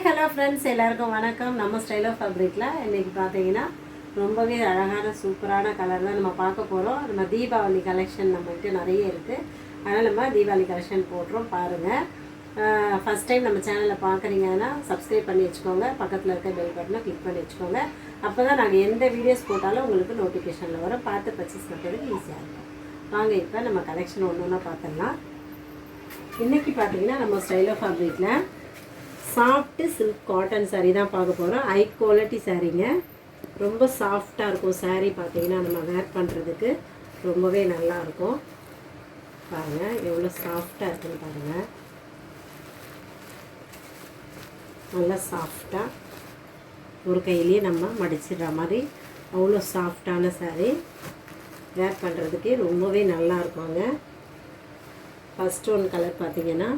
Hello friends, எல்லாருக்கும் வணக்கம். நம்ம ஸ்டைல் ஆஃப் ஃபேப்ரிக்கில் இன்றைக்கி பார்த்தீங்கன்னா ரொம்பவே அழகான சூப்பரான கலர் தான் நம்ம பார்க்க போகிறோம். நம்ம தீபாவளி கலெக்ஷன் நம்மகிட்ட நிறைய இருக்குது. அதனால் நம்ம தீபாவளி கலெக்ஷன் போடுறோம், பாருங்கள். ஃபஸ்ட் டைம் நம்ம சேனலை பார்க்குறீங்கன்னா சப்ஸ்கிரைப் பண்ணி வச்சுக்கோங்க. பக்கத்தில் இருக்க பெல் பட்டனை கிளிக் பண்ணி வச்சுக்கோங்க. அப்போ தான் நாங்கள் எந்த வீடியோஸ் போட்டாலும் உங்களுக்கு நோட்டிஃபிகேஷனில் வரும். பார்த்து பர்ச்சேஸ் பண்ணுறதுக்கு ஈஸியாக இருக்கும். வாங்க இப்போ நம்ம கலெக்ஷன் ஒன்று ஒன்றா பார்த்துடலாம். இன்றைக்கி பார்த்தீங்கன்னா நம்ம ஸ்டைல் ஆஃப் ஃபேப்ரிக்கில் சாஃப்ட்டு சில்க் காட்டன் சாரீ தான் பார்க்க போகிறோம். ஹை குவாலிட்டி சாரீங்க, ரொம்ப சாஃப்டாக இருக்கும். சாரீ பார்த்தீங்கன்னா நம்ம வேர் பண்ணுறதுக்கு ரொம்பவே நல்லாயிருக்கும். பாருங்கள் எவ்வளோ சாஃப்டாக இருக்குன்னு பாருங்கள். நல்லா சாஃப்டாக ஒரு கையிலேயே நம்ம மடிச்சிடுற மாதிரி அவ்வளோ சாஃப்டான சாரீ. வேர் பண்ணுறதுக்கே ரொம்பவே நல்லா இருக்குங்க. ஃபஸ்ட் ஒன் கலர் பார்த்திங்கன்னா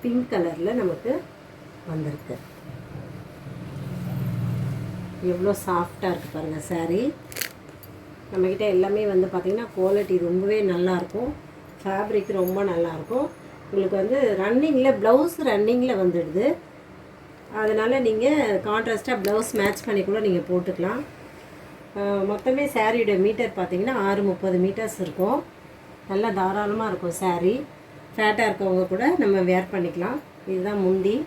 பிங்க் கலரில் நமக்கு வந்திருக்கு. எவ்வளோ சாஃப்டாக இருக்குது பாருங்கள் சாரீ. நம்மக்கிட்ட எல்லாமே வந்து பார்த்திங்கன்னா குவாலிட்டி ரொம்பவே நல்லாயிருக்கும். ஃபேப்ரிக் ரொம்ப நல்லாயிருக்கும். உங்களுக்கு வந்து ரன்னிங்கில் ப்ளவுஸ் ரன்னிங்கில் வந்துடுது. அதனால் நீங்கள் கான்ட்ராஸ்ட்டாக ப்ளவுஸ் மேட்ச் பண்ணி கூட நீங்கள் போட்டுக்கலாம். மொத்தமே சாரியோட மீட்டர் பார்த்திங்கன்னா 630 மீட்டர்ஸ் இருக்கும். நல்லா தாராளமாக இருக்கும் சாரீ. ஃபேட்டாக இருக்கவங்க கூட நம்ம வேர் பண்ணிக்கலாம். இதுதான் முந்தி.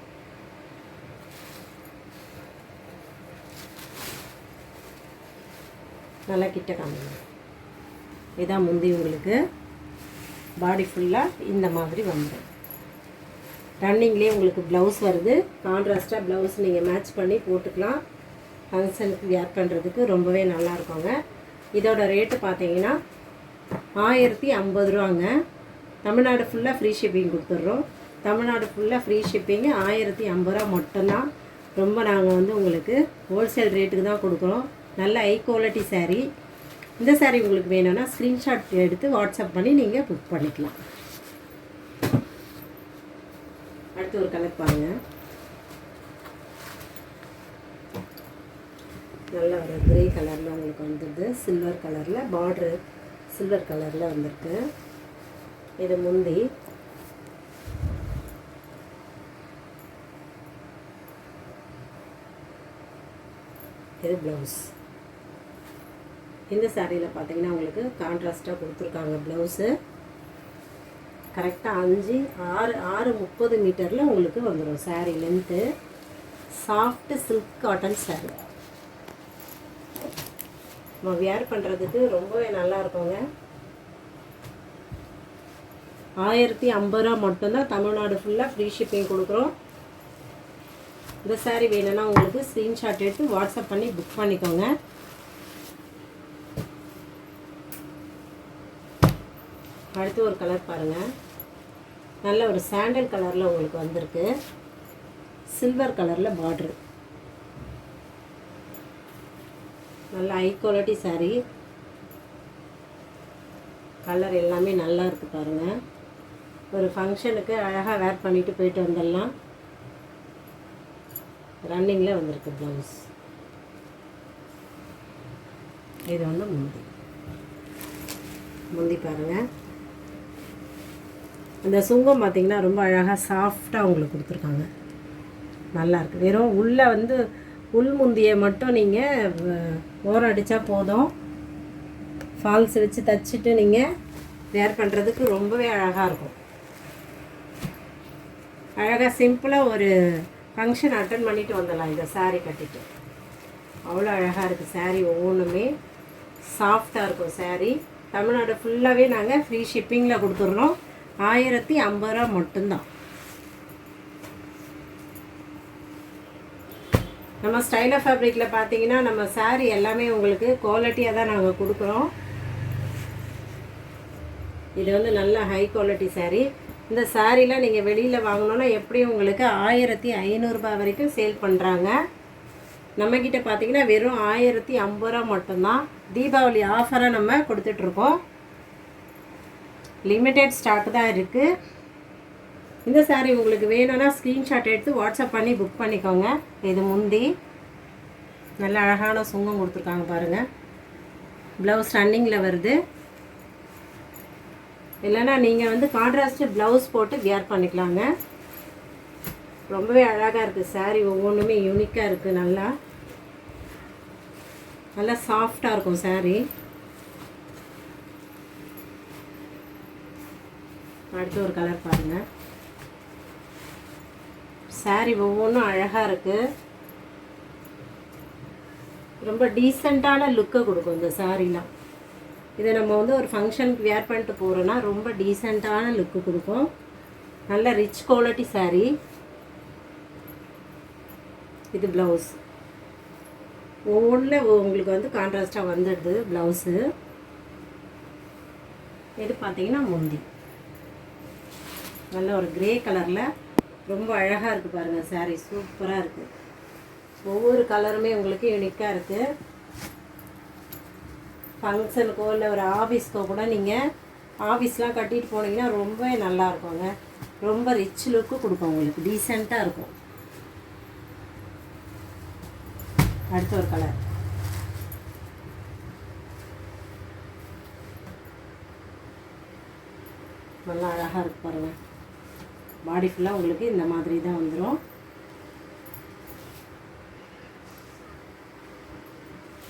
நல்லா கிட்ட காமிங்க. இதான் முந்தி. உங்களுக்கு பாடி ஃபுல்லாக இந்த மாதிரி வந்துடும். ரன்னிங்லேயே உங்களுக்கு ப்ளவுஸ் வருது. கான்ட்ராஸ்ட்டாக ப்ளவுஸ் நீங்கள் மேட்ச் பண்ணி போட்டுக்கலாம். ஃபங்க்ஷனுக்கு வேர் பண்ணுறதுக்கு ரொம்பவே நல்லா இருக்குங்க. இதோட ரேட்டு பார்த்தீங்கன்னா 1050 ரூபாங்க. தமிழ்நாடு ஃபுல்லாக ஃப்ரீ ஷிப்பிங் கொடுத்துட்றோம். தமிழ்நாடு ஃபுல்லாக ஃப்ரீ ஷிப்பிங்கு 1050 ரூபா மட்டும்தான். ரொம்ப நாங்கள் வந்து உங்களுக்கு ஹோல்சேல் ரேட்டுக்கு தான் கொடுக்குறோம். நல்ல ஹை குவாலிட்டி சாரீ. இந்த சாரீ உங்களுக்கு வேணும்னா ஸ்க்ரீன்ஷாட் எடுத்து வாட்ஸ்அப் பண்ணி நீங்கள் புக் பண்ணிக்கலாம். அடுத்து ஒரு கலர் பாருங்கள். நல்ல ஒரு கிரே கலரில் உங்களுக்கு வந்துடுது. சில்வர் கலரில் பார்ட்ரு சில்வர் கலரில் வந்திருக்கு. இது முந்தி. இது ப்ளவுஸ். இந்த சாரியில் பார்த்தீங்கன்னா உங்களுக்கு கான்ட்ராஸ்ட்டாக கொடுத்துருக்காங்க ப்ளவுஸு. கரெக்டாக 6:30 மீட்டரில் உங்களுக்கு வந்துடும் sari length. Soft silk cotton sari. நம்ம வேர் பண்ணுறதுக்கு ரொம்பவே நல்லா இருக்குங்க. 1050 ரூபா மட்டும்தான். தமிழ்நாடு ஃபுல்லாக ஃப்ரீ ஷிப்பிங் கொடுக்குறோம். இந்த சாரீ வேணும்னா உங்களுக்கு ஸ்க்ரீன்ஷாட் எடுத்து வாட்ஸ்அப் பண்ணி புக் பண்ணிக்கோங்க. அடுத்து ஒரு கலர் பாருங்கள். நல்ல ஒரு சாண்டல் கலரில் உங்களுக்கு வந்திருக்கு. சில்வர் கலரில் பார்ட்ரு. நல்ல ஹை குவாலிட்டி சாரீ. கலர் எல்லாமே நல்லா இருக்குது பாருங்கள். ஒரு ஃபங்க்ஷனுக்கு அழகாக வேர் பண்ணிவிட்டு போயிட்டு வந்துடலாம். ரன்னிங்கில் வந்திருக்கு ப்ளவுஸ். இது வந்து முந்தி. முந்தி பாருங்கள். அந்த சுங்கம் பார்த்திங்கன்னா ரொம்ப அழகாக சாஃப்டாக உங்களுக்கு கொடுத்துருக்காங்க. நல்லாயிருக்கு. வெறும் உள்ளே வந்து உள் முந்தியை மட்டும் நீங்கள் ஓரம் அடித்தா போதும். ஃபால்ஸ் வச்சு தைச்சிட்டு நீங்கள் வேர் பண்ணுறதுக்கு ரொம்பவே அழகாக இருக்கும். அழகாக சிம்பிளாக ஒரு ஃபங்க்ஷன் அட்டன் பண்ணிவிட்டு வந்துடலாம் இந்த சாரீ கட்டிட்டு. அவ்வளோ அழகாக இருக்குது சாரீ. ஒவ்வொன்றுமே சாஃப்டாக இருக்கும் சாரீ. தமிழ்நாடு ஃபுல்லாகவே நாங்கள் ஃப்ரீ ஷிப்பிங்கில் கொடுத்துட்றோம். 1050 ரூபா மட்டும்தான். நம்ம ஸ்டைல் ஆஃப் ஃபேப்ரிக்கில் பார்த்தீங்கன்னா நம்ம சாரீ எல்லாமே உங்களுக்கு குவாலிட்டியாக தான் நாங்கள் கொடுக்குறோம். இது வந்து நல்ல ஹை குவாலிட்டி சாரீ. இந்த சாரீலாம் நீங்கள் வெளியில் வாங்கினோன்னா எப்படியும் உங்களுக்கு 1500 ரூபா வரைக்கும் சேல் பண்ணுறாங்க. நம்மக்கிட்ட பார்த்தீங்கன்னா வெறும் 1050 ரூபா மட்டும்தான். தீபாவளி ஆஃபராக நம்ம கொடுத்துட்ருக்கோம். லிமிட்டெட் ஸ்டாக் தான் இருக்குது. இந்த சாரீ உங்களுக்கு வேணும்னா ஸ்க்ரீன்ஷாட் எடுத்து வாட்ஸ்அப் பண்ணி புக் பண்ணிக்கோங்க. இது முந்தி. நல்ல அழகான சுங்கம் கொடுத்துருக்காங்க பாருங்கள். ப்ளவுஸ் ரன்னிங்கில் வருது. இல்லைனா நீங்கள் வந்து கான்ட்ராஸ்ட்டு ப்ளவுஸ் போட்டு வியர் பண்ணிக்கலாங்க. ரொம்பவே அழகாக இருக்குது சாரீ. ஒவ்வொன்றுமே யூனிக்காக இருக்குது. நல்லா சாஃப்டாக இருக்கும் சாரீ. அடுத்து ஒரு கலர் பாருங்கள். சாரீ ஒவ்வொன்றும் அழகாக இருக்குது. ரொம்ப டீசெண்டான லுக்கை கொடுக்கும் இந்த சாரீலாம். இதை நம்ம வந்து ஒரு ஃபங்க்ஷனுக்கு வேர் பண்ணிட்டு போகிறோன்னா ரொம்ப டீசெண்டான லுக்கு கொடுக்கும். நல்ல ரிச் குவாலிட்டி சாரீ. இது ப்ளவுஸ். ஒவ்வொன்றில் உங்களுக்கு வந்து கான்ட்ராஸ்டாக வந்துடுது ப்ளவுஸு. இது பார்த்தீங்கன்னா முந்தி. நல்ல ஒரு கிரே கலரில் ரொம்ப அழகாக இருக்குது பாருங்கள் சாரீ. சூப்பராக இருக்குது. ஒவ்வொரு கலருமே உங்களுக்கு யூனிக்காக இருக்குது. ஃபங்க்ஷனுக்கோ இல்லை ஒரு ஆஃபீஸ்க்கோ கூட நீங்கள் ஆஃபீஸ்லாம் கட்டிட்டு போனீங்கன்னா ரொம்ப நல்லா இருக்குங்க. ரொம்ப ரிச் லுக்கு கொடுக்கும் உங்களுக்கு. டீசெண்டாக இருக்கும். அடுத்த ஒரு கலர். நல்லா அழகாக இருக்கு பாருங்கள். பாடி ஃபுல்லாக உங்களுக்கு இந்த மாதிரி தான் வந்துடும்.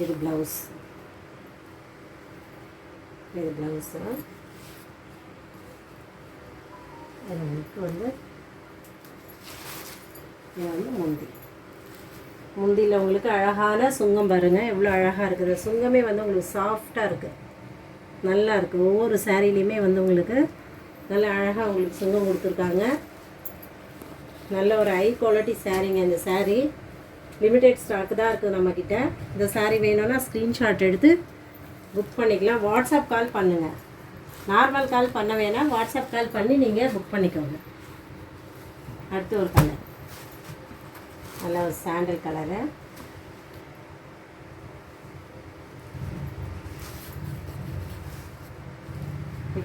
இது ப்ளவுஸ். இது ப்ளவுஸு. இது வந்து இது வந்து முந்தி. முந்தியில் உங்களுக்கு அழகான சுங்கம் பாருங்கள். எவ்வளோ அழகாக இருக்குது. சுங்கமே வந்து உங்களுக்கு சாஃப்டாக இருக்குது. நல்லா இருக்குது. ஒவ்வொரு சாரீலையுமே வந்து உங்களுக்கு நல்ல அழகாக உங்களுக்கு சுங்கம் கொடுத்துருக்காங்க. நல்ல ஒரு ஹை குவாலிட்டி சாரீங்க. இந்த சாரீ லிமிடெட் ஸ்டாக்கு தான் இருக்குது நம்மக்கிட்ட. இந்த சாரீ வேணும்னா ஸ்க்ரீன்ஷாட் எடுத்து புக் பண்ணிக்கலாம். வாட்ஸ்அப் கால் பண்ணுங்கள். நார்மல் கால் பண்ண வேணாம். வாட்ஸ்அப் கால் பண்ணி நீங்கள் புக் பண்ணிக்கோங்க. அடுத்து ஒரு கலர். நல்ல ஒரு சாண்டல் கலரு.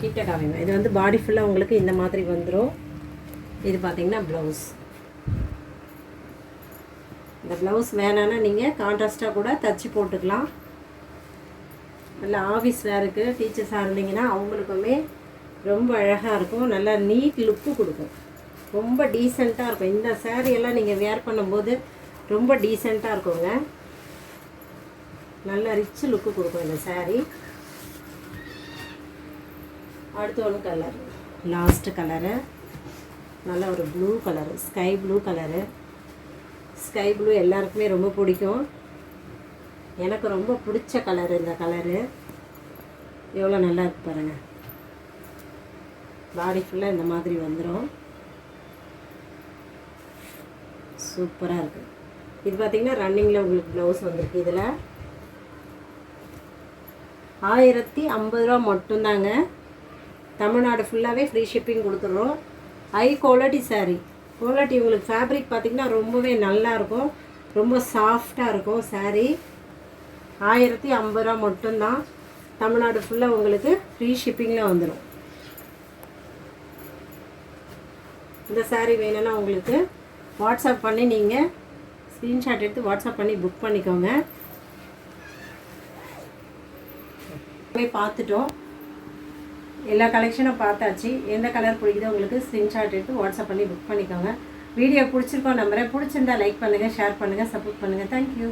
கிட்ட காமிங்க. இது வந்து பாடி ஃபுல்லாக உங்களுக்கு இந்த மாதிரி வந்துடும். இது பார்த்தீங்கன்னா ப்ளவுஸ். இந்த ப்ளவுஸ் வேணான்னா நீங்கள் கான்ட்ராஸ்ட்டாக கூட தச்சு போட்டுக்கலாம். நல்ல ஆஃபீஸ் வேருக்கு டீச்சர்ஸாக இருந்தீங்கன்னா அவங்களுக்குமே ரொம்ப அழகாக இருக்கும். நல்லா நீட் லுக்கு கொடுக்கும். ரொம்ப டீசெண்டாக இருக்கும். இந்த சாரியெல்லாம் நீங்கள் வேர் பண்ணும்போது ரொம்ப டீசெண்டாக இருக்குங்க. நல்ல ரிச் லுக்கு கொடுக்கும் இந்த சாரீ. அடுத்து ஒரு கலர். Last colour. நல்ல ஒரு blue colour. Sky blue colour. Sky blue எல்லாருக்குமே ரொம்ப பிடிக்கும். எனக்கு ரொம்ப பிடிச்ச கலரு இந்த கலரு. எவ்வளோ நல்லா இருக்கு பாருங்கள். பாடி ஃபுல்லாக இந்த மாதிரி வந்துடும். சூப்பராக இருக்குது. இது பார்த்திங்கன்னா ரன்னிங்கில் உங்களுக்கு ப்ளவுஸ் வந்திருக்கு. இதில் 1050 ரூபா மட்டும்தாங்க. தமிழ்நாடு ஃபுல்லாகவே ஃப்ரீ ஷிப்பிங் கொடுத்துட்றோம். High quality sari. குவாலிட்டி உங்களுக்கு ஃபேப்ரிக் பார்த்திங்கன்னா ரொம்பவே நல்லாயிருக்கும். ரொம்ப சாஃப்டாக இருக்கும் சாரீ. 1050 ரூபா மட்டும்தான். தமிழ்நாடு ஃபுல்லாக உங்களுக்கு ஃப்ரீ ஷிப்பிங்கில் வந்துடும். இந்த சாரீ வேணும்னா உங்களுக்கு வாட்ஸ்அப் பண்ணி நீங்கள் ஸ்க்ரீன்ஷாட் எடுத்து வாட்ஸ்அப் பண்ணி புக் பண்ணிக்கோங்க. போய் பார்த்துட்டோம். எல்லா கலெக்ஷனும் பார்த்தாச்சு. எந்த கலர் பிடிக்குதோ உங்களுக்கு ஸ்க்ரீன்ஷாட் எடுத்து வாட்ஸ்அப் பண்ணி புக் பண்ணிக்கோங்க. வீடியோ பிடிச்சிருக்கோம் நம்புறேன். பிடிச்சிருந்தா லைக் பண்ணுங்கள், ஷேர் பண்ணுங்கள், சப்போர்ட் பண்ணுங்கள். தேங்க்யூ.